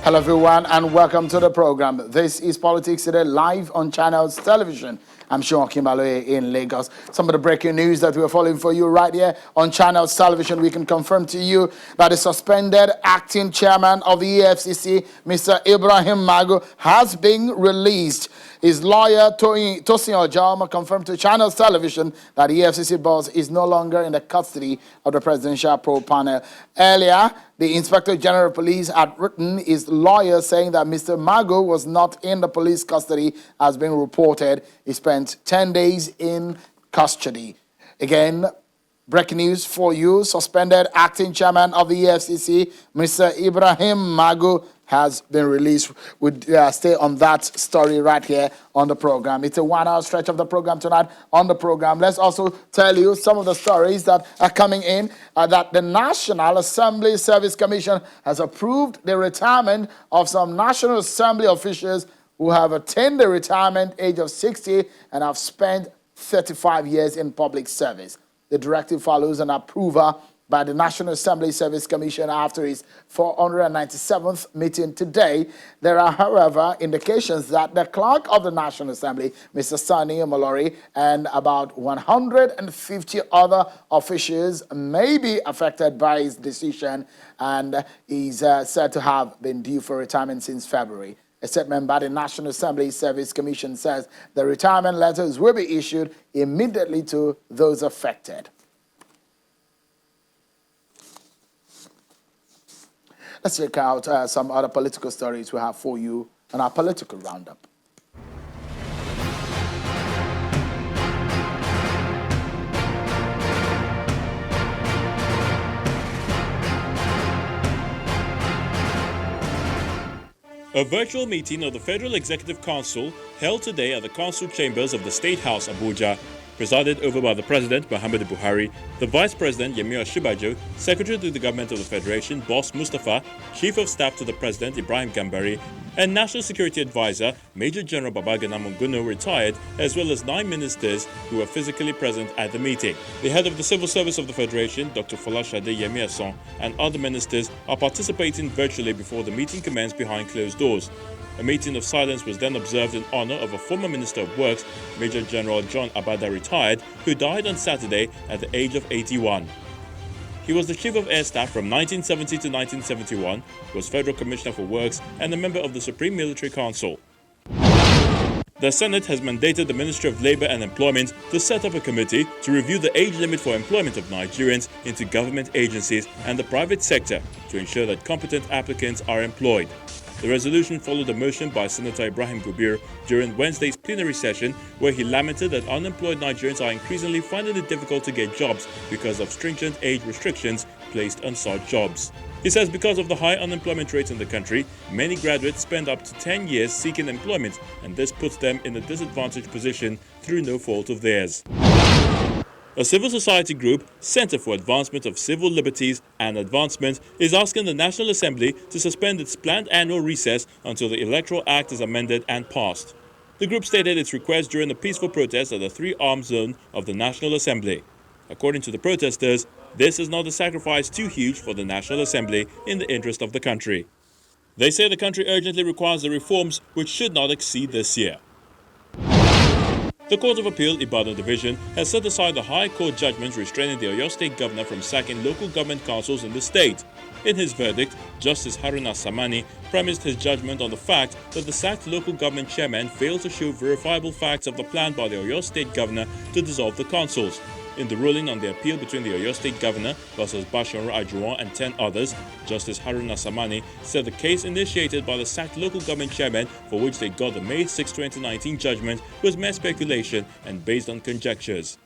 Hello, everyone, and welcome to the program. This is Politics Today, live on Channels Television. I'm Sean Kimbaloye in Lagos. Some of the breaking news that we're following for you right here on Channels Television. We can confirm to you that the suspended acting chairman of the EFCC, Mr. Ibrahim Magu, has been released. His lawyer, Tosin Ojama, confirmed to Channels Television that the EFCC boss is no longer in the custody of the presidential probe panel. Earlier, the Inspector General of Police had written his lawyer saying that Mr. Magu was not in the police custody as being reported. He spent 10 days in custody. Again, breaking news for you. Suspended acting chairman of the EFCC, Mr. Ibrahim Magu, has been released. We'll stay on that story right here on the program. It's a 1 hour stretch of the program tonight on the program. Let's also tell you some of the stories that are coming in. That the National Assembly Service Commission has approved the retirement of some National Assembly officials who have attained the retirement age of 60 and have spent 35 years in public service. The directive follows an approval by the National Assembly Service Commission after its 497th meeting today. There are, however, indications that the clerk of the National Assembly, Mr. Sani Malori, and about 150 other officials may be affected by his decision, and is said to have been due for retirement since February. A statement by the National Assembly Service Commission says the retirement letters will be issued immediately to those affected. Let's check out some other political stories we have for you on our political roundup. A virtual meeting of the Federal Executive Council held today at the Council Chambers of the State House, Abuja, presided over by the President, Muhammadu Buhari, the Vice President, Yemi Osinbajo, Secretary to the Government of the Federation, Boss Mustapha, Chief of Staff to the President, Ibrahim Gambari, and National Security Advisor, Major General Babagana Monguno, retired, as well as 9 ministers who were physically present at the meeting. The head of the Civil Service of the Federation, Dr. Folashade Yemi-Asan, and other ministers are participating virtually before the meeting commenced behind closed doors. A meeting of silence was then observed in honor of a former Minister of Works, Major General John Abada, retired, who died on Saturday at the age of 81. He was the Chief of Air Staff from 1970 to 1971, was Federal Commissioner for Works, and a member of the Supreme Military Council. The Senate has mandated the Ministry of Labour and Employment to set up a committee to review the age limit for employment of Nigerians into government agencies and the private sector to ensure that competent applicants are employed. The resolution followed a motion by Senator Ibrahim Magu during Wednesday's plenary session, where he lamented that unemployed Nigerians are increasingly finding it difficult to get jobs because of stringent age restrictions placed on such jobs. He says because of the high unemployment rate in the country, many graduates spend up to 10 years seeking employment, and this puts them in a disadvantaged position through no fault of theirs. A civil society group, Center for Advancement of Civil Liberties and Advancement, is asking the National Assembly to suspend its planned annual recess until the Electoral Act is amended and passed. The group stated its request during a peaceful protest at the 3-arm zone of the National Assembly. According to the protesters, this is not a sacrifice too huge for the National Assembly in the interest of the country. They say the country urgently requires the reforms which should not exceed this year. The Court of Appeal, Ibadan Division, has set aside the High Court judgment restraining the Oyo State Governor from sacking local government councils in the state. In his verdict, Justice Haruna Samani premised his judgment on the fact that the sacked local government chairman failed to show verifiable facts of the plan by the Oyo State Governor to dissolve the councils. In the ruling on the appeal between the Oyo State Governor versus Basharu Ajuwon and 10 others, Justice Haruna Samani said the case initiated by the sacked local government chairman, for which they got the May 6, 2019 judgment, was mere speculation and based on conjectures.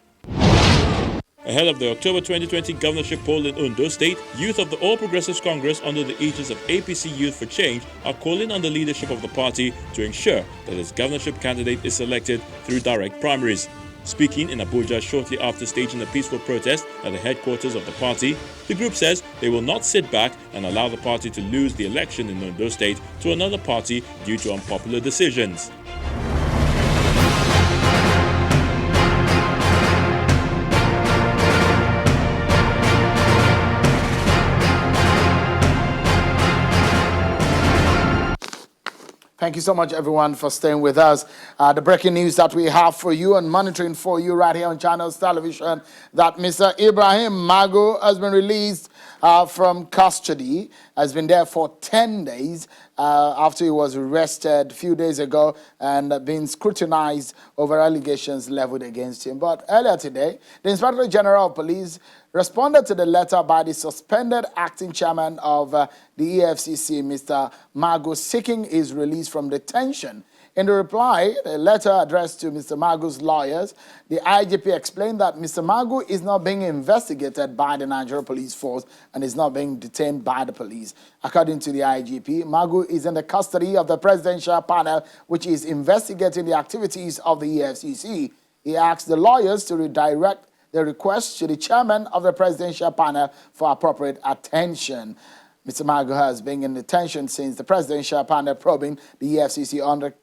Ahead of the October 2020 governorship poll in Ondo State, youth of the All Progressives Congress under the aegis of APC Youth for Change are calling on the leadership of the party to ensure that its governorship candidate is selected through direct primaries. Speaking in Abuja shortly after staging a peaceful protest at the headquarters of the party, the group says they will not sit back and allow the party to lose the election in Ondo State to another party due to unpopular decisions. Thank you so much, everyone, for staying with us. The breaking news that we have for you and monitoring for you right here on Channels Television, that Mr. Ibrahim Magu has been released from custody, has been there for 10 days after he was arrested a few days ago and been scrutinized over allegations leveled against him. But earlier today, the Inspector General of Police responded to the letter by the suspended acting chairman of the EFCC, Mr. Magu, seeking his release from detention. In the reply, a letter addressed to Mr. Magu's lawyers, the IGP explained that Mr. Magu is not being investigated by the Nigerian Police Force and is not being detained by the police. According to the IGP, Magu is in the custody of the presidential panel, which is investigating the activities of the EFCC. He asked the lawyers to redirect the request to the chairman of the presidential panel for appropriate attention. Mr. Magu has been in detention since the presidential panel probing the EFCC under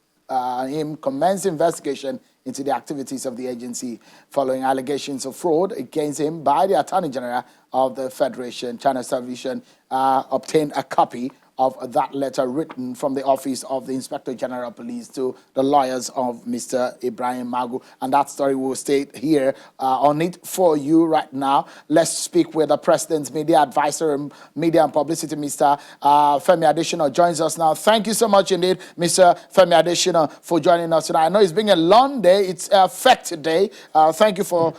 him commenced investigation into the activities of the agency following allegations of fraud against him by the Attorney General of the Federation. Channel Television obtained a copy of that letter written from the office of the Inspector General of Police to the lawyers of Mr. Ibrahim Magu. And that story will stay here on it for you right now. Let's speak with the President's Media Advisor and Media and Publicity, Mr. Femi Adesina, joins us now. Thank you so much indeed, Mr. Femi Adesina, for joining us tonight. I know it's been a long day. It's a fact day. Thank you for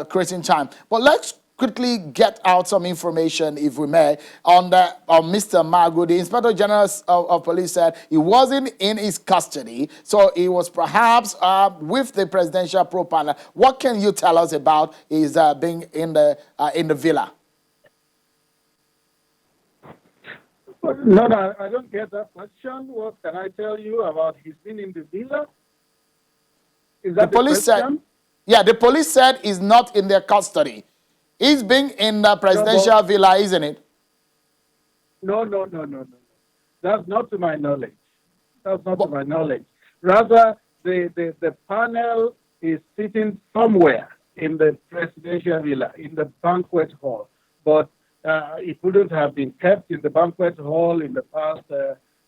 creating time. But let's quickly get out some information, if we may, on Mr. Magu. The Inspector General of Police said he wasn't in his custody, so he was perhaps with the presidential probe panel. What can you tell us about his being in the villa? No, I don't get that question. What can I tell you about his being in the villa? Is that the police said? Yeah, the police said he's not in their custody. He's been in the presidential villa, isn't it? No. That's not to my knowledge. To my knowledge. Rather, the panel is sitting somewhere in the presidential villa, in the banquet hall. But it wouldn't have been kept in the banquet hall in the past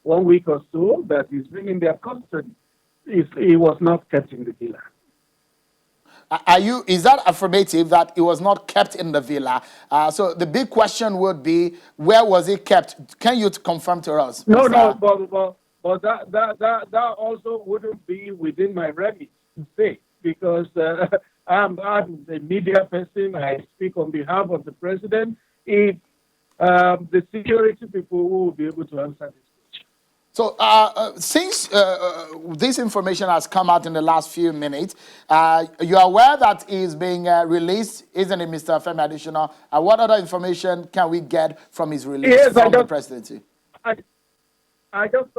1 week or so that he's been in their custody. He was not kept in the villa. Is that affirmative that it was not kept in the villa? So the big question would be, where was it kept? Can you confirm to us? No, but that also wouldn't be within my remit to say, because I'm a media person. I speak on behalf of the president. If the security people will be able to answer this. So since this information has come out in the last few minutes, you're aware that he's being released, isn't it, Mr. Femi Adesina? What other information can we get from his release from the presidency? I just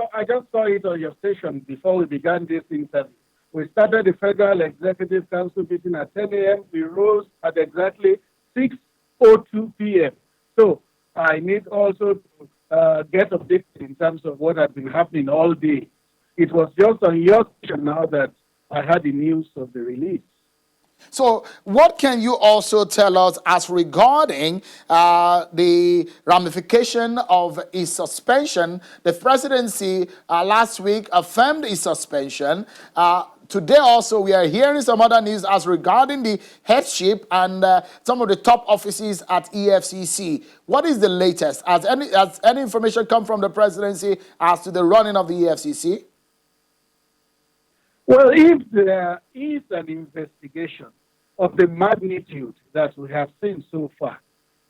saw it on your station before we began this interview. We started the Federal Executive Council meeting at 10 a.m. We rose at exactly 6:02 p.m. So I need also to get updated in terms of what has been happening all day. It was just on your station now that I had the news of the release. So what can you also tell us as regarding the ramification of his suspension? The presidency last week affirmed his suspension. Today also we are hearing some other news as regarding the headship and some of the top offices at EFCC. What is the latest? Has any information come from the presidency as to the running of the EFCC? Well, if there is an investigation of the magnitude that we have seen so far,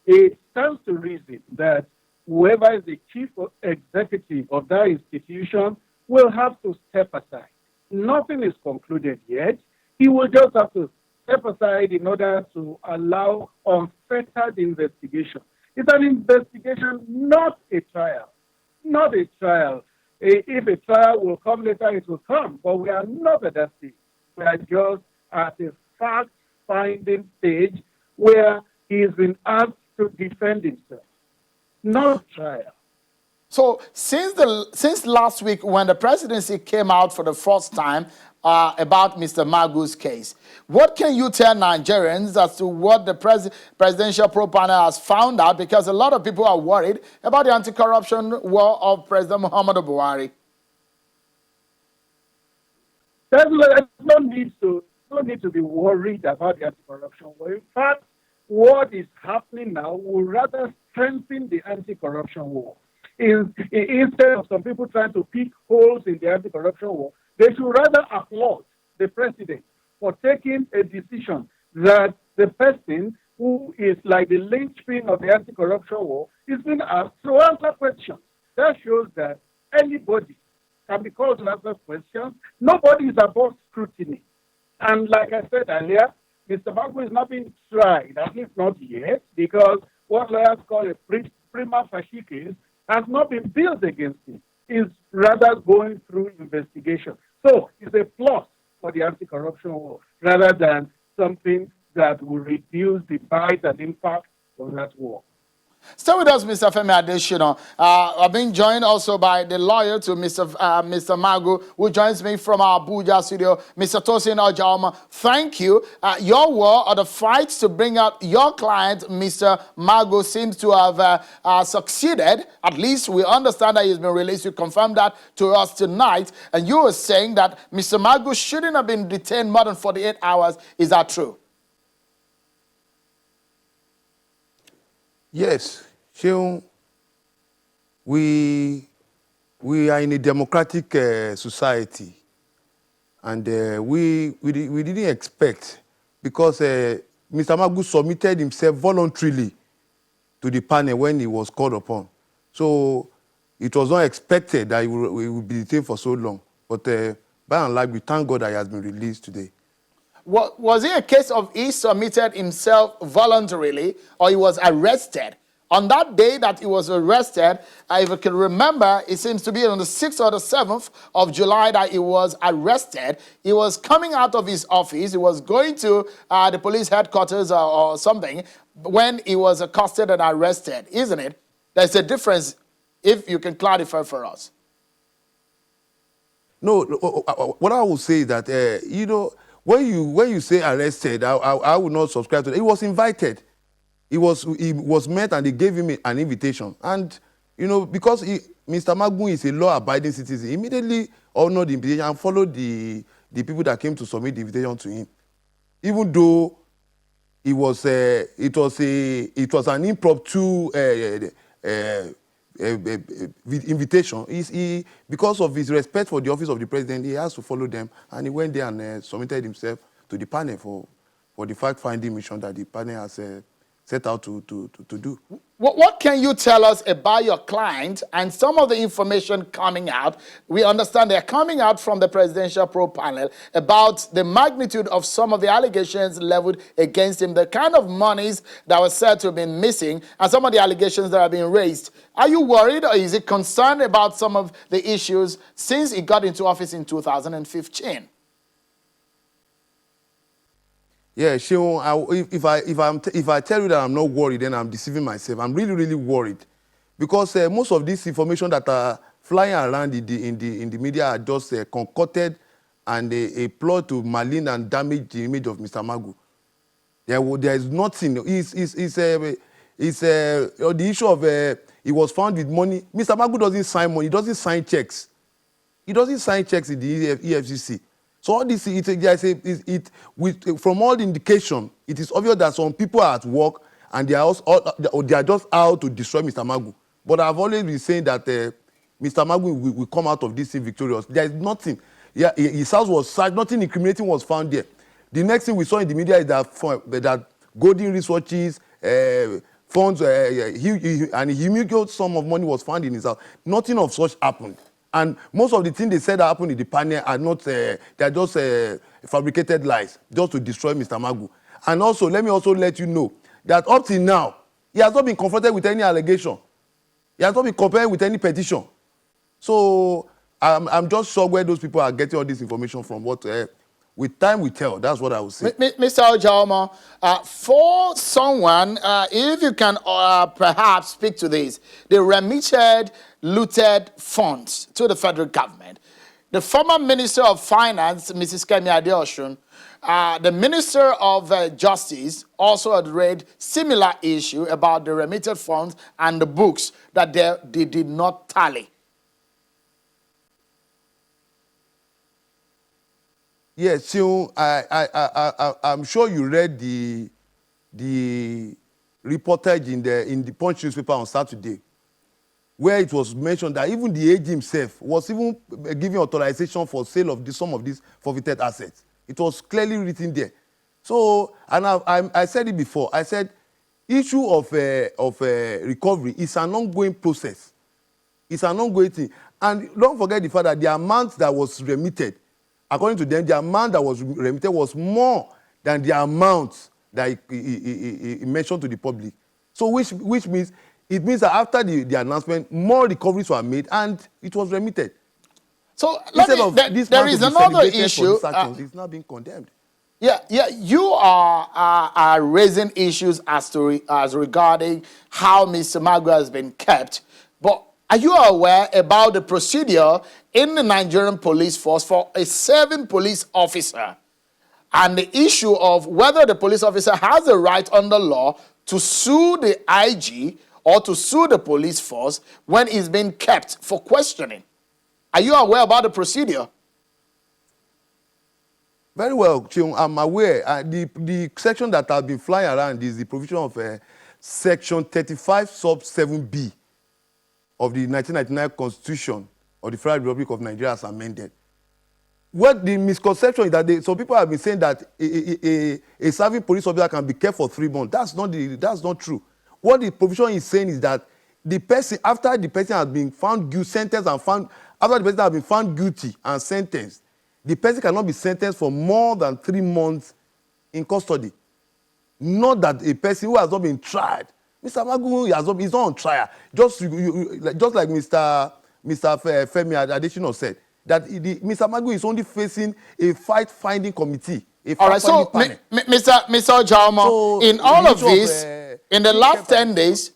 it stands to reason that whoever is the chief executive of that institution will have to step aside. Nothing is concluded yet. He will just have to step aside in order to allow unfettered investigation. It's an investigation, not a trial. Not a trial. If a trial will come later, it will come. But we are not at that stage. We are just at a fact-finding stage where he has been asked to defend himself. Not trial. So since last week, when the presidency came out for the first time about Mr. Magu's case, what can you tell Nigerians as to what the presidential probe panel has found out? Because a lot of people are worried about the anti-corruption war of President Muhammadu Buhari. there's no need to be worried about the anti-corruption war. In fact, what is happening now will rather strengthen the anti-corruption war. Instead of some people trying to pick holes in the anti-corruption war, they should rather applaud the president for taking a decision that the person who is like the linchpin of the anti-corruption war is being asked to answer questions. That shows that anybody can be called to answer questions. Nobody is above scrutiny. And like I said earlier, Mr. Magu is not being tried, at least not yet, because what lawyers call a prima facie case has not been built against him. It's rather going through investigation. So it's a plus for the anti-corruption war rather than something that will reduce the bite and impact of that war. Stay with us, Mr. Femi Adesina. I've been joined also by the lawyer to Mr. Magu, who joins me from our Abuja studio, Mr. Tosin Ojaoma. Thank you. Your war or the fight to bring out your client, Mr. Magu, seems to have succeeded. At least we understand that he's been released. You confirmed that to us tonight. And you were saying that Mr. Magu shouldn't have been detained more than 48 hours. Is that true? Yes, Sheung, we are in a democratic society, and we didn't expect, because Mr. Magu submitted himself voluntarily to the panel when he was called upon. So it was not expected that he would be detained for so long. But by and large, we thank God that he has been released today. Was it a case of he submitted himself voluntarily or he was arrested? On that day that he was arrested, if I can remember, it seems to be on the 6th or the 7th of July that he was arrested. He was coming out of his office. He was going to the police headquarters or something when he was accosted and arrested, isn't it? There's a difference, if you can clarify for us. No, what I will say is that, when you say arrested, I would not subscribe to that. He was invited. He was met and they gave him an invitation. And, because Mr. Magu is a law-abiding citizen, he immediately honored the invitation and followed the people that came to submit the invitation to him. Even though it was an impromptu invitation, because of his respect for the office of the president, he has to follow them, and he went there and submitted himself to the panel for the fact-finding mission that the panel has set out to do. What can you tell us about your client and some of the information coming out? We understand they're coming out from the presidential probe panel about the magnitude of some of the allegations leveled against him, the kind of monies that were said to have been missing, and some of the allegations that are being raised. Are you worried or is it concerned about some of the issues since he got into office in 2015? Yeah, Sheung, if I tell you that I'm not worried, then I'm deceiving myself. I'm really, really worried, because most of this information that are flying around in the media are just concocted and a plot to malign and damage the image of Mr. Magu. There is nothing. The issue of he was found with money. Mr. Magu doesn't sign money. He doesn't sign checks. He doesn't sign checks in the EFCC. So all this, from all the indication, it is obvious that some people are at work and they are just out to destroy Mr. Magu. But I've always been saying that Mr. Magu will come out of this thing victorious. There is nothing. Yeah, his house was searched. Nothing incriminating was found there. The next thing we saw in the media is that golden resources, funds, and a huge sum of money was found in his house. Nothing of such happened. And most of the things they said that happened in the panel are not, they are just fabricated lies, just to destroy Mr. Magu. And also, let me also let you know that up till now, he has not been confronted with any allegation. He has not been compared with any petition. So I'm just sure where those people are getting all this information from. What with time we tell. That's what I would say. Mr. Ojaoma, for someone, if you can perhaps speak to this, the remitted, looted funds to the federal government. The former Minister of Finance, Mrs. Kemi Adeosun, the Minister of Justice also had raised similar issue about the remitted funds and the books that they did not tally. Yes, so I'm sure you read the reportage in the Punch newspaper on Saturday, where it was mentioned that even the AG himself was even giving authorization for sale of some of these forfeited assets. It was clearly written there. So, and I said it before. I said, issue of recovery is an ongoing process. It's an ongoing thing. And don't forget the fact that the amount that was remitted, according to them, the amount that was remitted was more than the amount that he mentioned to the public. So which means, it means that after the announcement, more recoveries were made and it was remitted. So Instead of this there man is to be another celebrated for issue. these actions, it's now being condemned. Yeah, you are raising issues as regarding how Mr. Magu has been kept. But are you aware about the procedure in the Nigerian police force for a serving police officer, and the issue of whether the police officer has a right under law to sue the IG or to sue the police force when he's being kept for questioning? Are you aware about the procedure? Very well, Chiung, I'm aware. The section that has been flying around is the provision of Section 35 sub 7B of the 1999 Constitution of the Federal Republic of Nigeria as amended. What the misconception is that some people have been saying that a serving police officer can be kept for 3 months. That's not true. What the provision is saying is that the person, after the person has been found guilty, sentenced and found, after the person has been found guilty and sentenced, the person cannot be sentenced for more than 3 months in custody. Not that a person who has not been tried. Mr. Magu is not on trial. Just like Mr. Femi Adesina said, that Mr. Magu is only facing a fact-finding committee, a All right, so fact-finding panel. Mr. Ojama, So, in all of the issue this, in the last 10 days,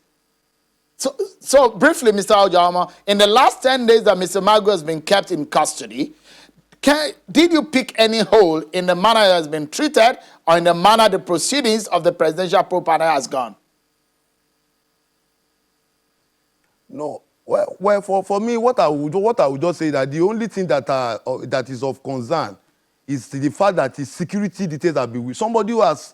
so briefly, Mr. Ojama, in the last 10 days that Mr. Magu has been kept in custody, did you pick any hole in the manner he has been treated or in the manner the proceedings of the presidential probe panel has gone? No. Well, for me, what I would just say that the only thing that is of concern is the fact that his security details have been with somebody who has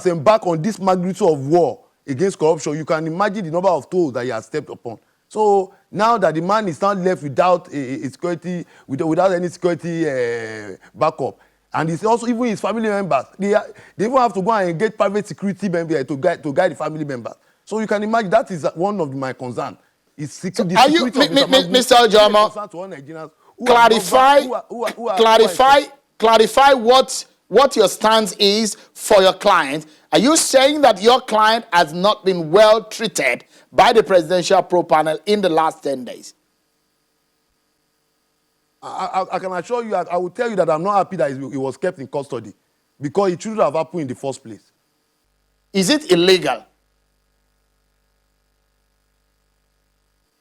embarked on this magnitude of war against corruption. You can imagine the number of tolls that he has stepped upon. So now that the man is not left without a security, without any security backup, and it's also even his family members, they even have to go and engage private security members to guide the family members. So you can imagine that is one of my concerns. Are you, Mr. Ojama, clarify what your stance is for your client? Are you saying that your client has not been well treated by the presidential probe panel in the last 10 days? I can assure you, I will tell you that I'm not happy that he was kept in custody, because it shouldn't have happened in the first place. Is it illegal?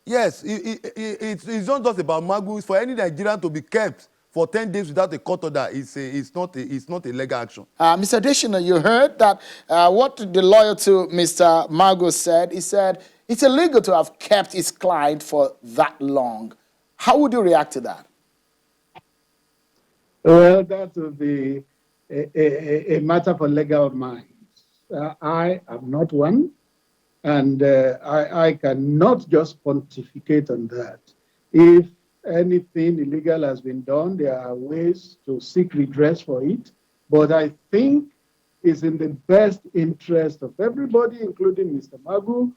Yes, it's not just about Magu. For any Nigerian to be kept for 10 days without a court order, it's not a legal action. Mr. Adesina, you heard that what the lawyer to Mr. Magu said. He said it's illegal to have kept his client for that long. How would you react to that? Well, that would be a matter for legal minds. I am not one. And I cannot just pontificate on that. If anything illegal has been done, there are ways to seek redress for it. But I think it's in the best interest of everybody, including Mr. Magu,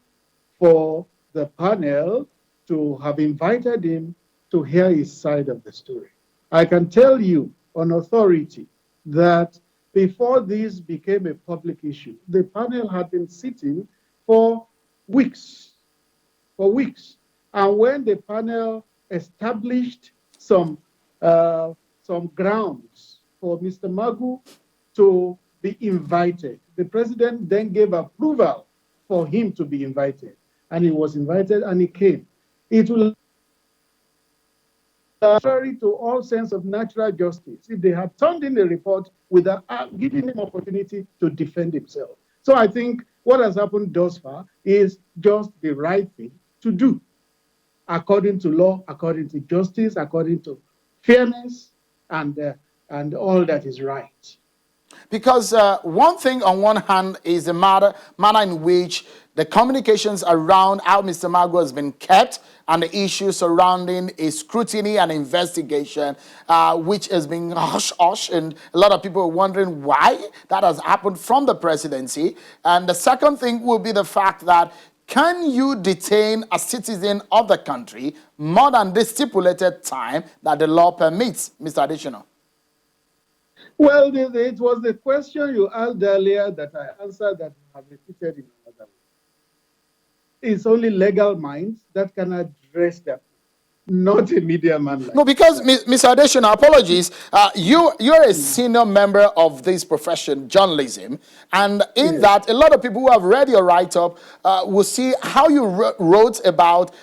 for the panel to have invited him to hear his side of the story. I can tell you on authority that before this became a public issue, the panel had been sitting for weeks. And when the panel established some grounds for Mr. Magu to be invited, the president then gave approval for him to be invited. And he was invited and he came. It will contrary to all sense of natural justice if they had turned in the report without giving him opportunity to defend himself. So I think what has happened thus far is just the right thing to do, according to law, according to justice, according to fairness and all that is right. Because one thing on one hand is the manner in which the communications around how Mr. Magu has been kept and the issues surrounding a scrutiny and investigation, which has been hush-hush, and a lot of people are wondering why that has happened from the presidency. And the second thing will be the fact that can you detain a citizen of the country more than the stipulated time that the law permits, Mr. Additional? Well, it was the question you asked earlier that I answered that I have repeated in another way. It's only legal minds that can address that, not a media man. No, because Mr. Adesina, apologies. You're a senior member of this profession, journalism, and in that, a lot of people who have read your write-up will see how you wrote about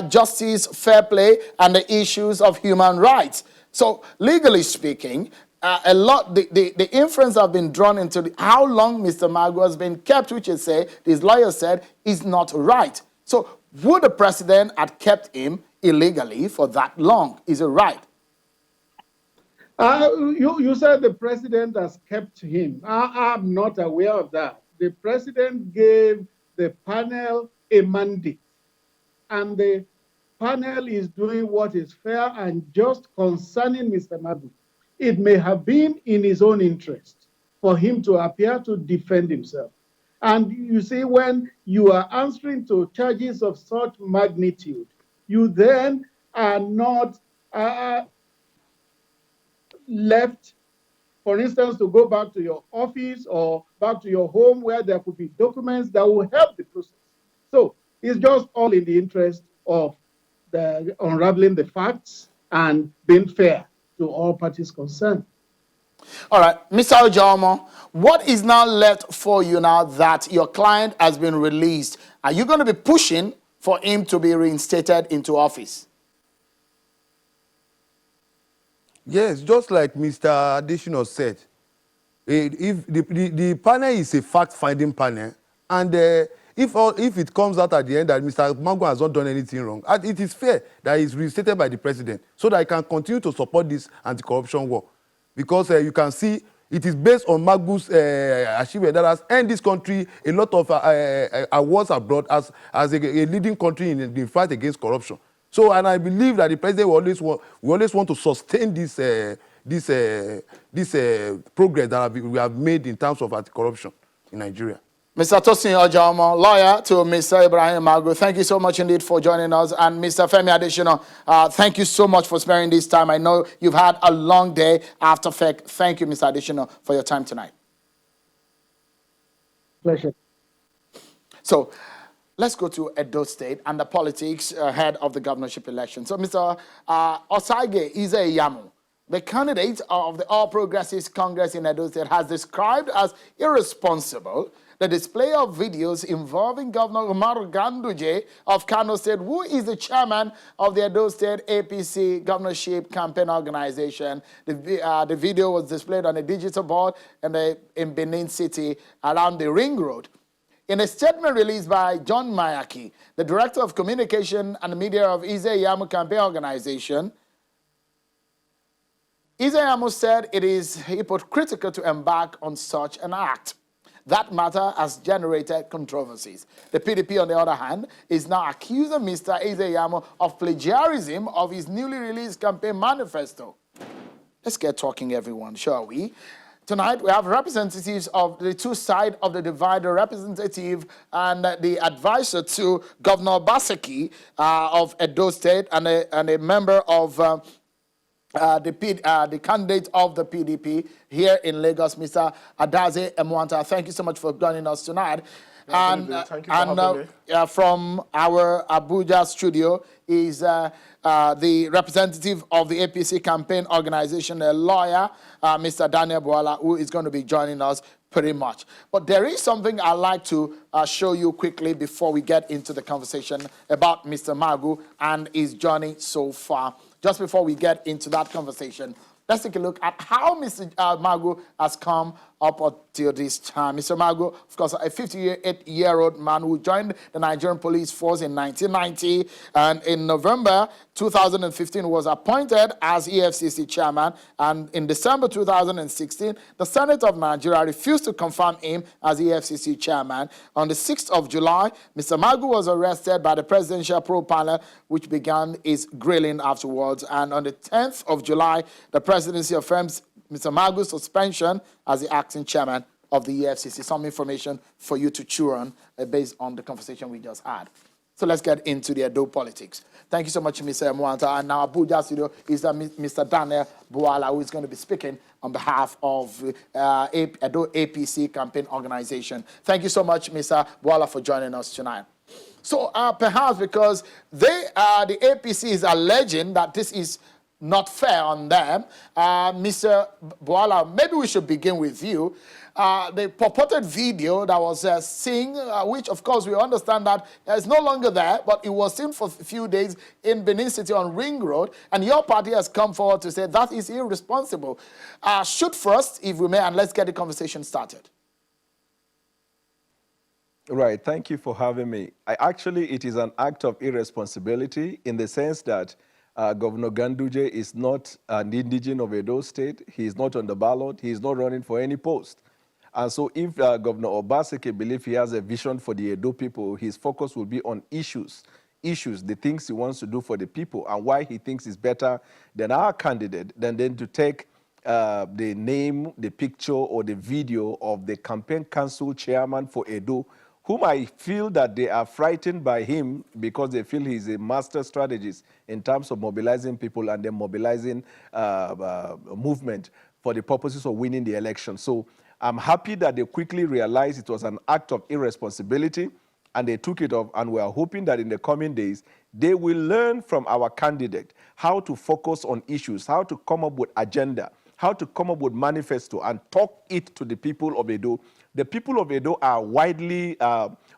justice, fair play, and the issues of human rights. So, legally speaking, a lot the inference have been drawn into how long Mr. Magu has been kept, which is his lawyer said is not right. So, would the president have kept him illegally for that long? Is it right? You said the president has kept him. I'm not aware of that. The president gave the panel a mandate, and the panel is doing what is fair and just concerning Mr. Magu. It may have been in his own interest for him to appear to defend himself. And you see, when you are answering to charges of such magnitude, you then are not left, for instance, to go back to your office or back to your home where there could be documents that will help the process. So it's just all in the interest of the unraveling the facts and being fair to all parties concerned. All right, Mr. Ojomo, what is now left for you now that your client has been released? Are you going to be pushing for him to be reinstated into office? Yes, just like Mr. Additional said, if the panel is a fact-finding panel, and if it comes out at the end that Mr. Magu has not done anything wrong, and it is fair that he's reinstated by the president so that he can continue to support this anti-corruption war. Because you can see it is based on Magu's achievement that has earned this country a lot of awards abroad as a leading country in the fight against corruption. So, and I believe that the president will always want to sustain this progress that we have made in terms of anti-corruption in Nigeria. Mr. Tosin Ojomo, lawyer to Mr. Ibrahim Magu, thank you so much indeed for joining us. And Mr. Femi Adesina, thank you so much for sparing this time. I know you've had a long day after FEC. Thank you, Mr. Adesina, for your time tonight. Pleasure. So, let's go to Edo State and the politics ahead of the governorship election. So, Mr. Osage Ize-Iyamu, the candidate of the All Progressives Congress in Edo State, has described as irresponsible the display of videos involving Governor Umaru Ganduje of Kano State, who is the chairman of the Edo State APC governorship campaign organization. The video was displayed on a digital board in Benin City around the Ring Road. In a statement released by John Mayaki, the Director of Communication and Media of Ize-Iyamu Campaign Organization, Ize-Iyamu said it is hypocritical to embark on such an act. That matter has generated controversies. The PDP, on the other hand, is now accusing Mr. Ize-Iyamu of plagiarism of his newly released campaign manifesto. Let's get talking, everyone, shall we? Tonight, we have representatives of the two sides of the divide, the representative and the advisor to Governor Baseki of Edo State and a member of the candidate of the PDP here in Lagos, Mr. Adaze Emwanta. Thank you so much for joining us tonight. Thank you for having me. From our Abuja studio is the representative of the APC campaign organization, a lawyer, Mr. Daniel Boala, who is going to be joining us pretty much. But there is something I'd like to show you quickly before we get into the conversation about Mr. Magu and his journey so far. Just before we get into that conversation, let's take a look at how Mr. Magu has come up until this time. Mr. Magu, of course, a 58-year-old man who joined the Nigerian police force in 1990 and in November 2015 was appointed as EFCC chairman, and in December 2016, the Senate of Nigeria refused to confirm him as EFCC chairman. On the 6th of July, Mr. Magu was arrested by the presidential probe panel, which began his grilling afterwards, and on the 10th of July, the presidency affirms Mr. Magu's suspension as the acting chairman of the EFCC. Some information for you to chew on based on the conversation we just had. So let's get into the Edo politics. Thank you so much, Mr. Mwanta. And now Abuja studio is Mr. Daniel Buala, who is going to be speaking on behalf of Edo APC campaign organization. Thank you so much, Mr. Buala, for joining us tonight. So perhaps because the APC is alleging that this is not fair on them, Mr. Buala, maybe we should begin with you. The purported video that was seen, which of course we understand that is no longer there, but it was seen for a few days in Benin City on Ring Road, and your party has come forward to say that is irresponsible. Shoot first, if we may, and let's get the conversation started. Right, thank you for having me. Actually, it is an act of irresponsibility in the sense that Governor Ganduje is not an indigene of Edo State. He is not on the ballot. He is not running for any post. And so if Governor Obaseki believes he has a vision for the Edo people, his focus will be on issues, the things he wants to do for the people, and why he thinks is better than our candidate, than then to take the name, the picture, or the video of the campaign council chairman for Edo, whom I feel that they are frightened by him because they feel he's a master strategist in terms of mobilizing people and then mobilizing movement for the purposes of winning the election. So I'm happy that they quickly realized it was an act of irresponsibility and they took it off, and we are hoping that in the coming days, they will learn from our candidate how to focus on issues, how to come up with agenda, how to come up with manifesto and talk it to the people of Edo. The people of Edo are widely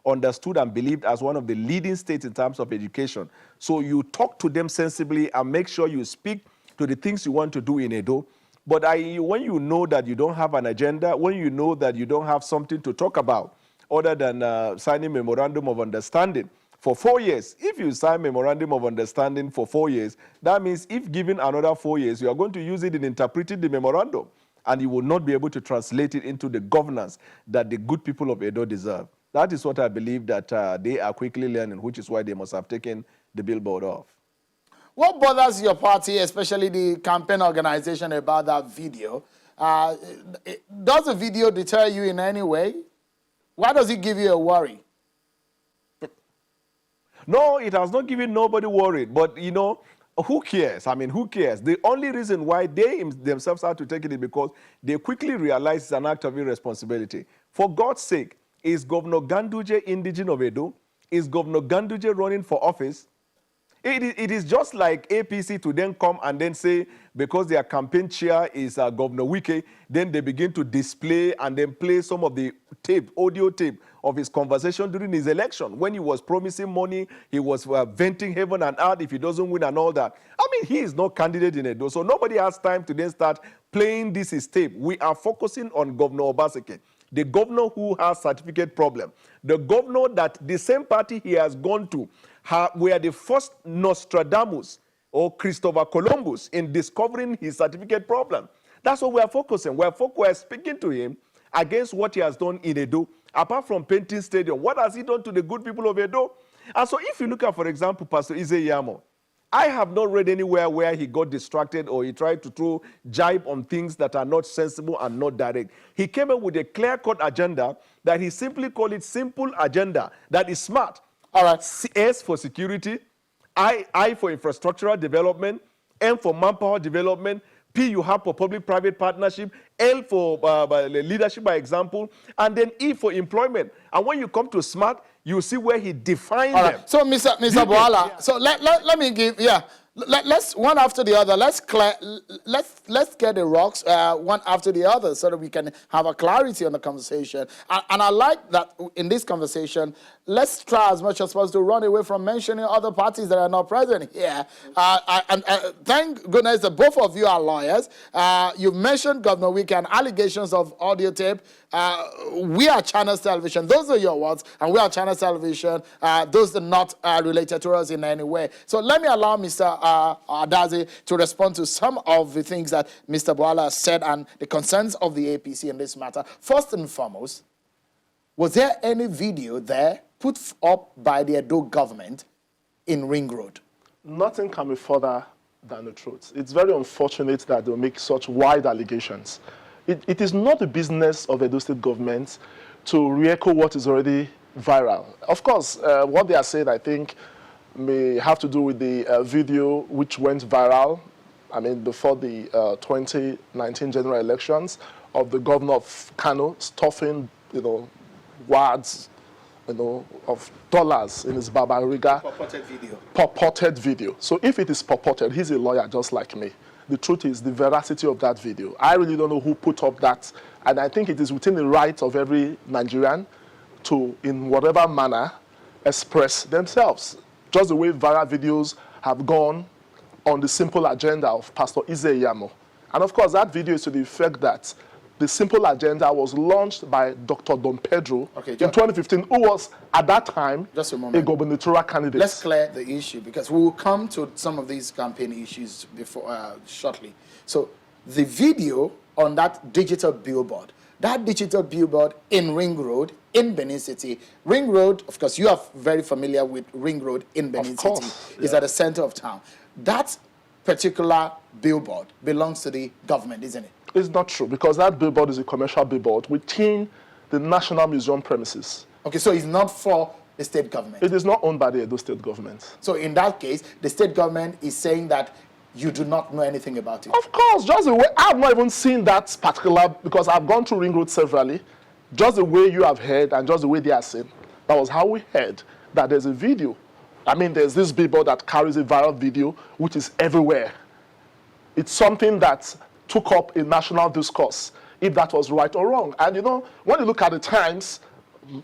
understood and believed as one of the leading states in terms of education. So you talk to them sensibly and make sure you speak to the things you want to do in Edo. But when you know that you don't have an agenda, when you know that you don't have something to talk about other than signing memorandum of understanding for 4 years, if you sign memorandum of understanding for 4 years, that means if given another 4 years, you are going to use it in interpreting the memorandum, and you will not be able to translate it into the governance that the good people of Edo deserve. That is what I believe that they are quickly learning, which is why they must have taken the billboard off. What bothers your party, especially the campaign organization, about that video? Does the video deter you in any way? Why does it give you a worry? No, it has not given nobody worried, but you know, who cares? I mean, who cares? The only reason why they themselves had to take it is because they quickly realized it's an act of irresponsibility. For God's sake, is Governor Ganduje indigene of Edo? Is Governor Ganduje running for office? It is just like APC to then come and then say, because their campaign chair is Governor Wike, then they begin to display and then play some of the tape, audio tape of his conversation during his election. When he was promising money, he was venting heaven and earth if he doesn't win and all that. I mean, he is not candidate in Edo, so nobody has time to then start playing this is tape. We are focusing on Governor Obaseki, the governor who has certificate problem, the governor that the same party he has gone to were the first Nostradamus or Christopher Columbus in discovering his certificate problem. That's what we are focusing. We are speaking to him against what he has done in Edo. Apart from painting stadium, what has he done to the good people of Edo? And so if you look at, for example, Pastor Izeyamo, I have not read anywhere where he got distracted or he tried to throw jibe on things that are not sensible and not direct. He came up with a clear-cut agenda that he simply called it simple agenda that is smart. All right. S for security, I for infrastructural development, M for manpower development, P you have for public-private partnership, L for leadership by example, and then E for employment. And when you come to SMART, you see where he defined them. So, Mr. Buala, so let me give, Let's one after the other. Let's get the rocks one after the other so that we can have a clarity on the conversation. And I like that in this conversation, let's try as much as possible to run away from mentioning other parties that are not present here. And thank goodness that both of you are lawyers. You've mentioned Governor Wike and allegations of audio tape. We are Channels Television. Those are your words, and we are Channels Television. Those are not related to us in any way. So let me allow Mr. Adazi to respond to some of the things that Mr. Boala said and the concerns of the APC in this matter. First and foremost, was there any video there put up by the Edo government in Ring Road? Nothing can be further than the truth. It's very unfortunate that they make such wide allegations. It is not the business of Edo State government to re-echo what is already viral. Of course, what they are saying, I think, may have to do with the video which went viral, I mean, before the 2019 general elections of the governor of Kano stuffing, wads, of dollars in his Babariga. Purported video. Purported video. So if it is purported, he's a lawyer just like me. The truth is the veracity of that video. I really don't know who put up that, and I think it is within the right of every Nigerian to, in whatever manner, express themselves. Just the way viral videos have gone on the simple agenda of Pastor Izeyamo. And of course, that video is to the effect that the simple agenda was launched by Dr. Don Pedro in 2015, who was, at that time, a gubernatorial candidate. Let's clear the issue, because we will come to some of these campaign issues before shortly. So the video on that digital billboard in Ring Road, in Benin City. Ring Road, of course, you are very familiar with Ring Road in Benin City. It's at the center of town. That particular billboard belongs to the government, isn't it? It's not true, because that billboard is a commercial billboard within the National Museum premises. Okay, so it's not for the state government? It is not owned by the Edo State government. So in that case, the state government is saying that you do not know anything about it? Of course, just the way, I've not even seen that particular, because I've gone through Ring Road severally, just the way you have heard and just the way they are saying. That was how we heard that there's a video. I mean, there's this billboard that carries a viral video, which is everywhere. It's something that took up a national discourse, if that was right or wrong. And when you look at the times,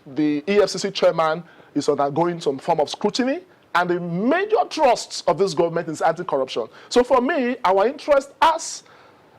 the EFCC chairman is undergoing some form of scrutiny, and the major thrust of this government is anti-corruption. So for me, our interest as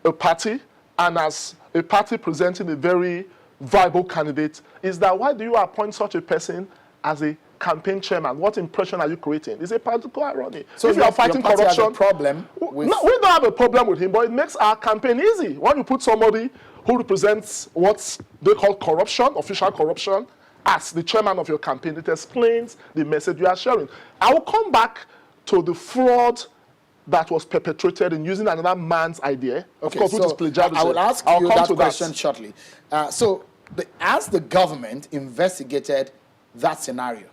a party, and as a party presenting a very viable candidate, is that why do you appoint such a person as a campaign chairman? What impression are you creating? It's a political irony. So if you are fighting corruption, has a problem with... No, we don't have a problem with him, but it makes our campaign easy. When you put somebody who represents what they call corruption, official corruption, as the chairman of your campaign, it explains the message you are sharing. I will come back to the fraud that was perpetrated in using another man's idea, of course, which is plagiarism. I will ask you that question shortly. Has the government investigated that scenario?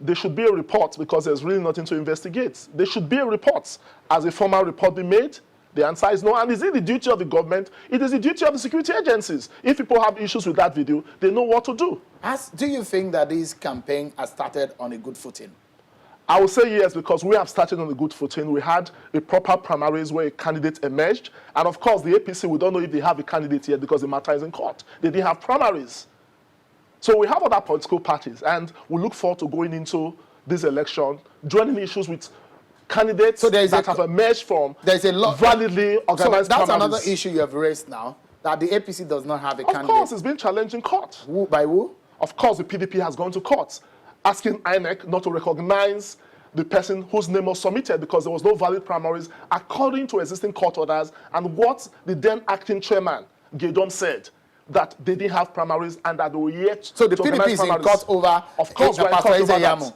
There should be a report, because there's really nothing to investigate. There should be a report. Has a formal report been made? The answer is no. And is it the duty of the government? It is the duty of the security agencies. If people have issues with that video, they know what to do. Do you think that this campaign has started on a good footing? I would say yes, because we have started on a good footing. We had a proper primaries where a candidate emerged. And of course, the APC, we don't know if they have a candidate yet, because the matter is in court. They didn't have primaries. So we have other political parties, and we look forward to going into this election, joining issues with candidates that have emerged from validly organized primaries. That's another issue you have raised now, that the APC does not have a candidate. Of course, it's been challenged in court. By who? Of course, the PDP has gone to court, asking INEC not to recognize the person whose name was submitted because there was no valid primaries according to existing court orders and what the then acting chairman, Gideon, said, that they didn't have primaries and that they were yet to organize primaries. So the PDP is in court over... Of course, we're in court over that,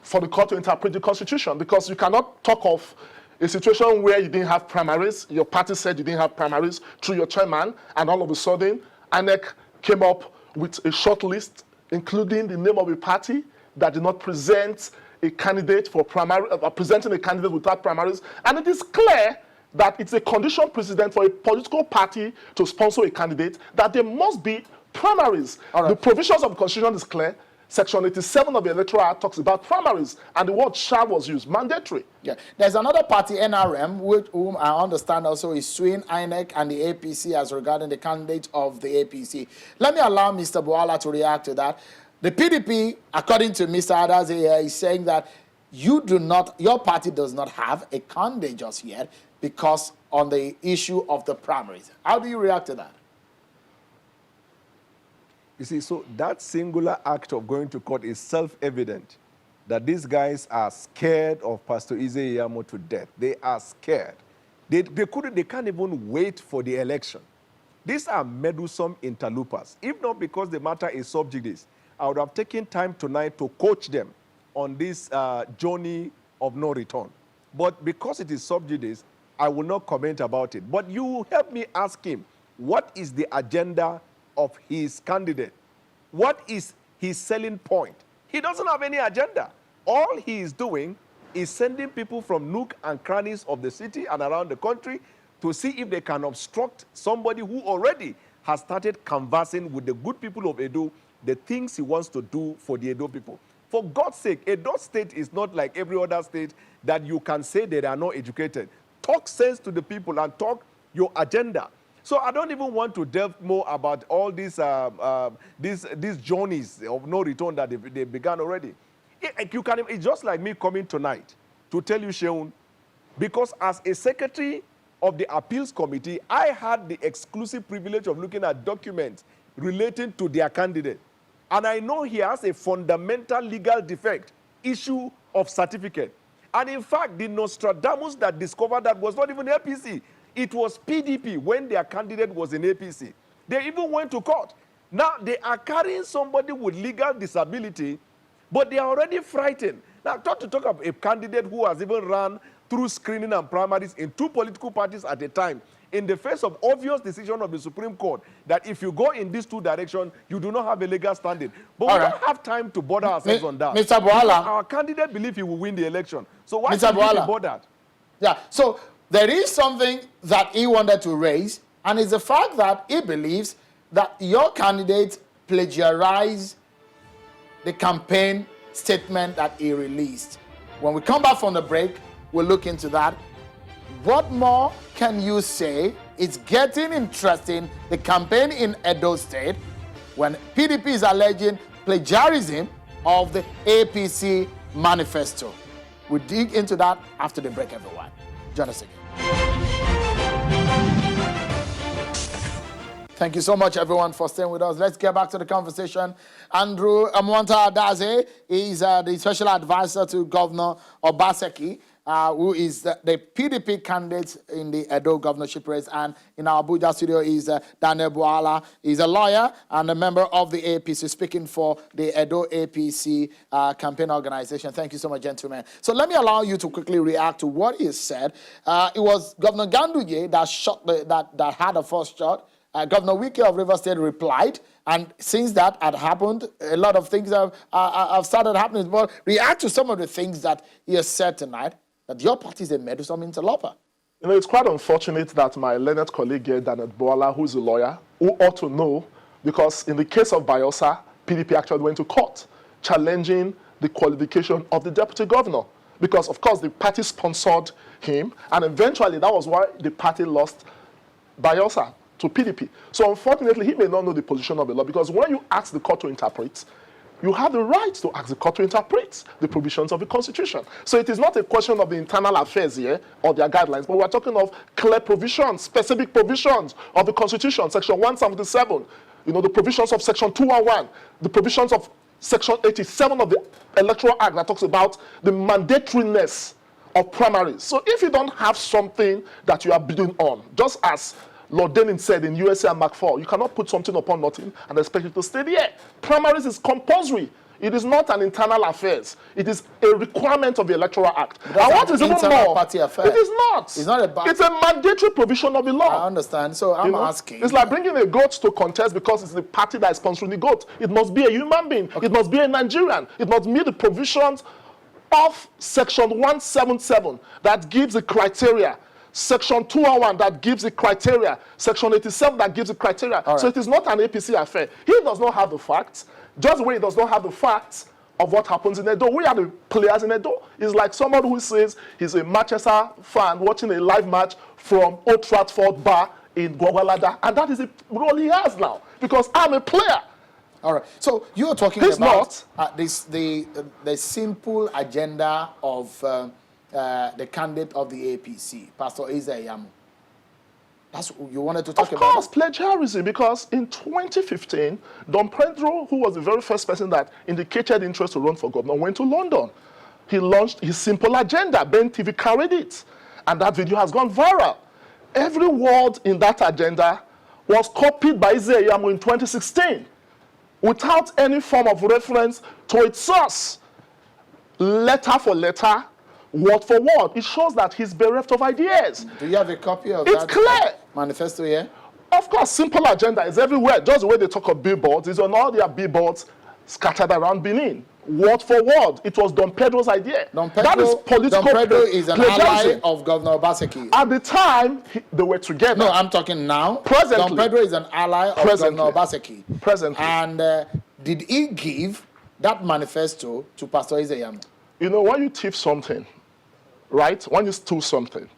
for the court to interpret the constitution, because you cannot talk of a situation where you didn't have primaries, your party said you didn't have primaries through your chairman, and all of a sudden, INEC came up with a short list, including the name of a party that did not present a candidate for primary, presenting a candidate without primaries. And it is clear that it's a condition precedent for a political party to sponsor a candidate that there must be primaries. Right. The provisions of the constitution is clear, Section 87 of the Electoral Act talks about primaries, and the word shall was used, mandatory. Yeah. There's another party, NRM, whom I understand also is suing INEC and the APC as regarding the candidate of the APC. Let me allow Mr. Buala to react to that. The PDP, according to Mr. Adaze here, is saying that your party does not have a candidate just yet because on the issue of the primaries. How do you react to that? You see, so that singular act of going to court is self-evident that these guys are scared of Pastor Ize Iyamo to death. They are scared. They can't even wait for the election. These are meddlesome interlopers. If not because the matter is sub judice, I would have taken time tonight to coach them on this journey of no return. But because it is sub judice, I will not comment about it. But you help me ask him, what is the agenda of his candidate? What is his selling point? He doesn't have any agenda. All he is doing is sending people from nook and crannies of the city and around the country to see if they can obstruct somebody who already has started conversing with the good people of Edo, the things he wants to do for the Edo people. For God's sake, Edo State is not like every other state that you can say they are not educated. Talk sense to the people and talk your agenda. So I don't even want to delve more about all these journeys of no return that they began already. It's just like me coming tonight to tell you, Sheun, because as a secretary of the appeals committee, I had the exclusive privilege of looking at documents relating to their candidate. And I know he has a fundamental legal defect, issue of certificate. And in fact, the Nostradamus that discovered that was not even APC. It was PDP when their candidate was in APC. They even went to court. Now, they are carrying somebody with legal disability, but they are already frightened. Now, talk about a candidate who has even run through screening and primaries in 2 political parties at a time, in the face of obvious decision of the Supreme Court that if you go in these 2 directions, you do not have a legal standing. But we don't have time to bother ourselves on that. Mr. Buala. Our candidate believes he will win the election. So why Mr. should we be Buala. bothered? Yeah, so there is something that he wanted to raise, and it's the fact that he believes that your candidate plagiarized the campaign statement that he released. When we come back from the break, we'll look into that. What more can you say? It's getting interesting, the campaign in Edo State, when PDP is alleging plagiarism of the APC manifesto. We'll dig into that after the break, everyone. Join us again. Thank you so much, everyone, for staying with us. Let's get back to the conversation. Andrew Amwanta Adaze is the special advisor to Governor Obaseki, who is the PDP candidate in the Edo governorship race. And in our Abuja studio is Daniel Buala. He's a lawyer and a member of the APC, speaking for the Edo APC campaign organization. Thank you so much, gentlemen. So let me allow you to quickly react to what he said. It was Governor Ganduje that had the first shot. Governor Wike of Rivers State replied, and since that had happened, a lot of things have started happening. But react to some of the things that he has said tonight, that your party is a meddlesome interloper. You know, it's quite unfortunate that my learned colleague here, Daniel Buala, who is a lawyer, who ought to know, because in the case of Bayelsa, PDP actually went to court, challenging the qualification of the deputy governor. Because, of course, the party sponsored him, and eventually that was why the party lost Bayelsa to PDP. So unfortunately, he may not know the position of the law, because when you ask the court to interpret, you have the right to ask the court to interpret the provisions of the Constitution. So it is not a question of the internal affairs here or their guidelines, but we're talking of clear provisions, specific provisions of the Constitution, Section 177, you know, the provisions of Section 211, the provisions of Section 87 of the Electoral Act that talks about the mandatoriness of primaries. So if you don't have something that you are building on, just as Lord Denning said in USA and Mark 4, you cannot put something upon nothing and expect it to stay there. Primaries is compulsory. It is not an internal affairs. It is a requirement of the Electoral Act. And what is even more, party affair. It is not. It's not about. It's a mandatory provision of the law. I understand. So I'm asking. It's like bringing a goat to contest because it's the party that is sponsoring the goat. It must be a human being. Okay. It must be a Nigerian. It must meet the provisions of Section 177 that gives the criteria Section 201 that gives the criteria, Section 87 that gives the criteria. Right. So it is not an APC affair. He does not have the facts, just the way he does not have the facts of what happens in Edo. We are the players in Edo. It's like someone who says he's a Manchester fan watching a live match from Old Trafford Bar in Gwagwalada, and that is the role he has now, because I'm a player. All right. So you're talking He's about the simple agenda of the candidate of the APC, Pastor Ibrahim Magu. That's what you wanted to talk about. Of course, plagiarism, because in 2015, Don Pedro, who was the very first person that indicated interest to run for governor, went to London. He launched his simple agenda. Ben TV carried it, and that video has gone viral. Every word in that agenda was copied by Ibrahim Magu in 2016 without any form of reference to its source. Letter for letter, word for word. It shows that he's bereft of ideas. Do you have a copy of It's that clear. manifesto here? Of course, simple agenda is everywhere. Just the way they talk of billboards is on all their billboards scattered around Benin. Word for word, it was Don Pedro's idea. That is political Don Pedro is an plagiarism. ally of Governor Obaseki. At the time, they were together. No, I'm talking now. Presently. Don Pedro is an ally of Presently. Governor Obaseki. Presently. And did he give that manifesto to Pastor Ibrahim Magu? You know, when you thief something, right? When you steal something,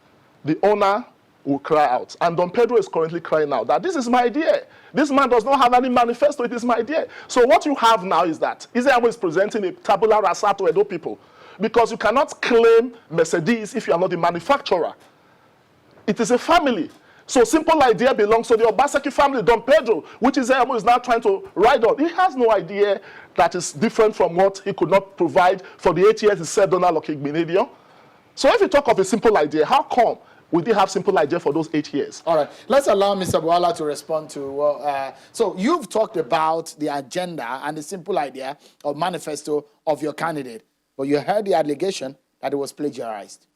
the owner will cry out. And Don Pedro is currently crying out that this is my idea. This man does not have any manifesto, it is my idea. So what you have now is that Ibrahim Magu is presenting a tabula rasa to Edo people, because you cannot claim Mercedes if you are not the manufacturer. It is a family. So simple idea belongs to the Obaseki family, Don Pedro, which Ibrahim Magu is now trying to ride on. He has no idea that is different from what he could not provide for the 8 years he said Donald Okigbenedion. So if you talk of a simple idea, how come we didn't have simple idea for those 8 years? All right, let's allow Mr. Buala to respond to, so you've talked about the agenda and the simple idea of manifesto of your candidate, but you heard the allegation that it was plagiarized.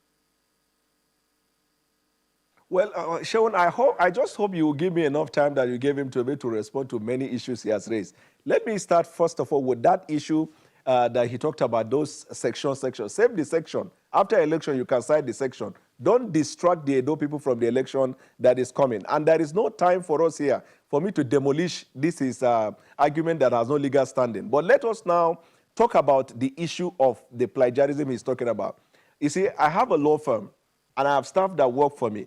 Well, Shaun, I just hope you will give me enough time that you gave him to be able to respond to many issues he has raised. Let me start, first of all, with that issue that he talked about, those sections. Save the section. After election, you can cite the section. Don't distract the Edo people from the election that is coming. And there is no time for us here for me to demolish this is argument that has no legal standing. But let us now talk about the issue of the plagiarism he's talking about. You see, I have a law firm, and I have staff that work for me.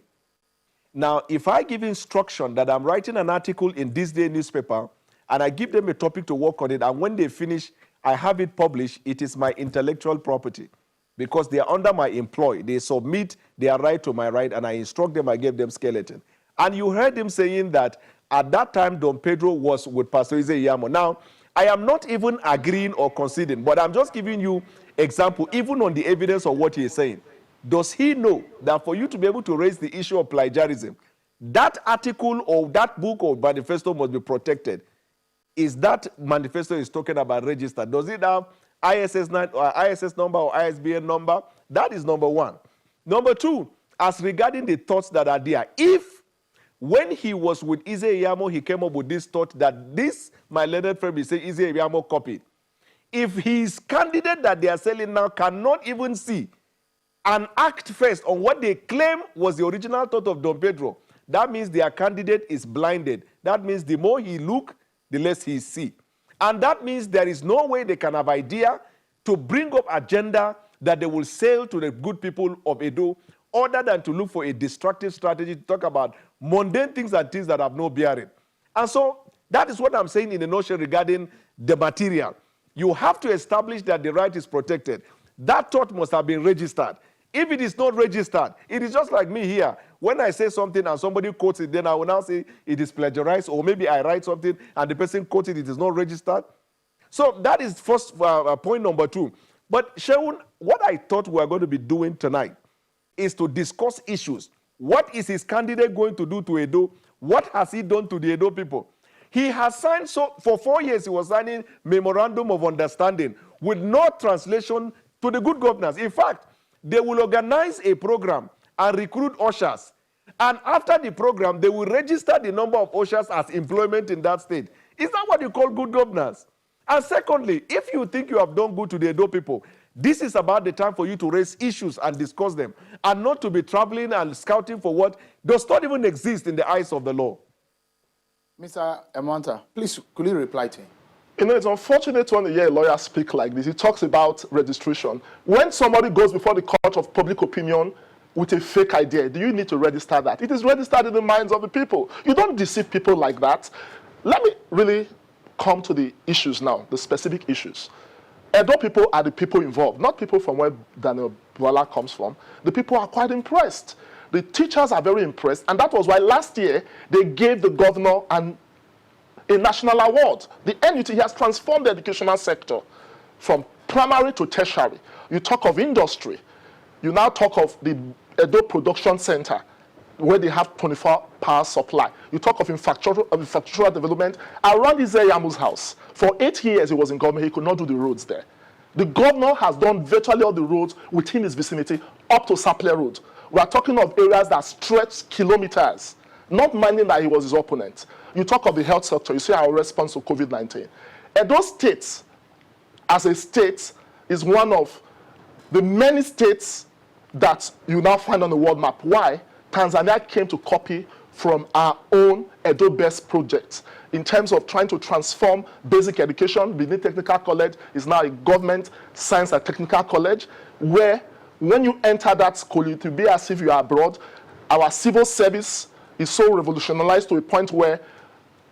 Now, if I give instruction that I'm writing an article in this day newspaper, and I give them a topic to work on it, and when they finish, I have it published, it is my intellectual property, because they are under my employ. They submit their right to my right, and I instruct them, I give them skeleton. And you heard him saying that at that time, Don Pedro was with Pastor Ibrahim Magu. Now, I am not even agreeing or conceding, but I'm just giving you example, even on the evidence of what he is saying. Does he know that for you to be able to raise the issue of plagiarism, that article or that book or manifesto must be protected? Is that manifesto is talking about registered? Does it have ISS number or ISBN number? That is number one. Number two, as regarding the thoughts that are there, if when he was with Ibrahim Magu, he came up with this thought that this, my learned friend, he said Ibrahim Magu copied. If his candidate that they are selling now cannot even see and act first on what they claim was the original thought of Don Pedro, that means their candidate is blinded. That means the more he look, the less he see. And that means there is no way they can have idea to bring up agenda that they will sell to the good people of Edo, other than to look for a destructive strategy to talk about mundane things and things that have no bearing. And so that is what I'm saying in a nutshell regarding the material. You have to establish that the right is protected. That thought must have been registered. If it is not registered, it is just like me here. When I say something and somebody quotes it, then I will now say it is plagiarized, or maybe I write something and the person quotes it, it is not registered. So that is first point number two. But Shaun, what I thought we were going to be doing tonight is to discuss issues. What is his candidate going to do to Edo? What has he done to the Edo people? He has signed, so for 4 years he was signing memorandum of understanding with no translation to the good governors. In fact, they will organize a program and recruit ushers. And after the program, they will register the number of ushers as employment in that state. Is that what you call good governance? And secondly, if you think you have done good to the Edo people, This is about the time for you to raise issues and discuss them, and not to be traveling and scouting for what does not even exist in the eyes of the law. Mr. Emonta, please, could you reply to him? You know, it's unfortunate when you hear a lawyer speak like this. He talks about registration. When somebody goes before the court of public opinion with a fake idea, do you need to register that? It is registered in the minds of the people. You don't deceive people like that. Let me really come to the issues now, the specific issues. Edo people are the people involved, not people from where Daniel Bwala comes from. The people are quite impressed. The teachers are very impressed, and that was why last year they gave the governor a national award. The NUT has transformed the educational sector from primary to tertiary. You talk of industry. You now talk of the Edo Production Center, where they have 24 power supply. You talk of infrastructural development. Around Izeyamu's house, for 8 years he was in government, he could not do the roads there. The governor has done virtually all the roads within his vicinity up to Saple Road. We are talking of areas that stretch kilometers, not minding that he was his opponent. You talk of the health sector, you see our response to COVID-19. Edo State, as a state, is one of the many states that you now find on the world map. Why? Tanzania came to copy from our own Edo Best project in terms of trying to transform basic education. Benin Technical College is now a government science and technical college where when you enter that school, it will be as if you are abroad. Our civil service is so revolutionized to a point where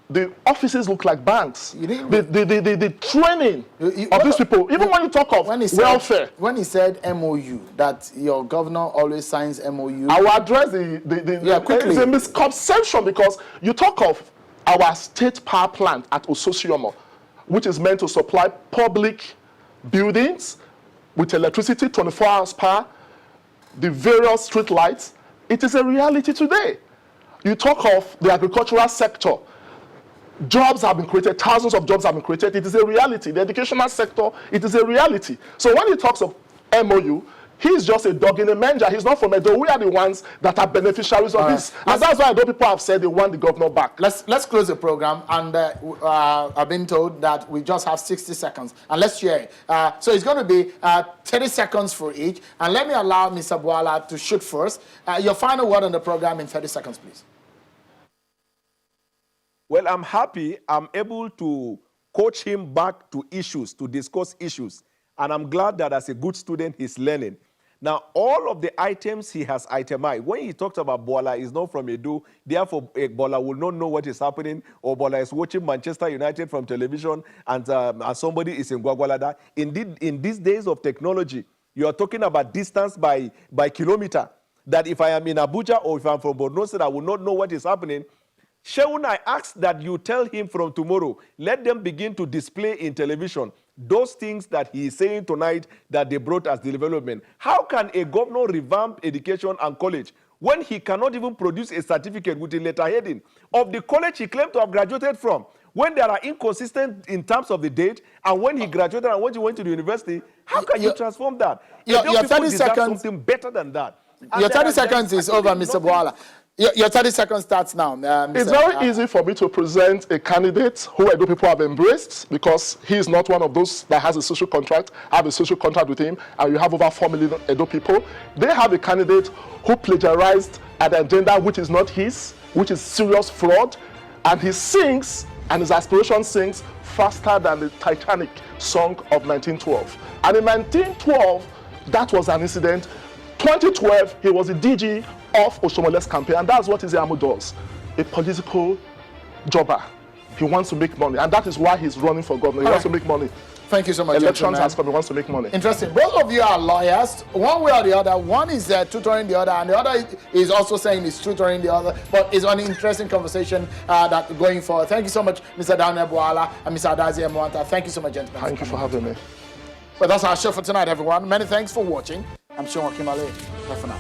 the offices look like banks. The training of these people, even when you talk of welfare. When he said MOU, that your governor always signs MOU. I will address quickly. It's a misconception because you talk of our state power plant at Ososiomo, which is meant to supply public buildings with electricity, 24 hours power, the various street lights. It is a reality today. You talk of the agricultural sector. Jobs have been created, thousands of jobs have been created. It is a reality. The educational sector, it is a reality. So when he talks of MOU, he's just a dog in a manger. He's not from Edo. We are the ones that are beneficiaries of this. And that's why Edo people have said they want the governor back. Let's close the program. And I've been told that we just have 60 seconds. And let's share it. So it's going to be 30 seconds for each. And let me allow Mr. Bwala to shoot first. Your final word on the program in 30 seconds, please. Well, I'm happy I'm able to coach him back to issues, to discuss issues. And I'm glad that as a good student, he's learning. Now, all of the items he has itemized, when he talks about Bola, is not from Edo, therefore Bola will not know what is happening, or Bola is watching Manchester United from television, and somebody is in Gwagwalada. Indeed, in these days of technology, you are talking about distance by kilometer, that if I am in Abuja or if I'm from Borno State, I will not know what is happening. Sheun, I ask that you tell him from tomorrow, let them begin to display in television those things that he is saying tonight that they brought as development. How can a governor revamp education and college when he cannot even produce a certificate with a letter heading of the college he claimed to have graduated from? When there are inconsistent in terms of the date and when he graduated and when he went to the university, how can you transform that? Your 30 seconds, something better than that. Your 30 seconds is over, Mr. Bwala. Your 30 seconds starts now. It's very easy for me to present a candidate who Edo people have embraced because he is not one of those that has a social contract. I have a social contract with him, and you have over 4 million Edo people. They have a candidate who plagiarized an agenda which is not his, which is serious fraud, and he sings, and his aspiration sings faster than the Titanic song of 1912. And in 1912, that was an incident. 2012, he was the DG of Oshomole's campaign, and that's what Izeamu does. A political jobber. He wants to make money, and that is why he's running for governor. He wants to make money. Thank you so much. Elections has come, he wants to make money. Interesting. Both of you are lawyers, one way or the other. One is tutoring the other, and the other is also saying he's tutoring the other, but it's an interesting conversation that going forward. Thank you so much, Mr. Daniel Bwala and Mr. Adazi Mwanta. Thank you so much, gentlemen. Thank you for having me. Well, that's our show for tonight, everyone. Many thanks for watching. I'm Sean Kimale. Bye for now.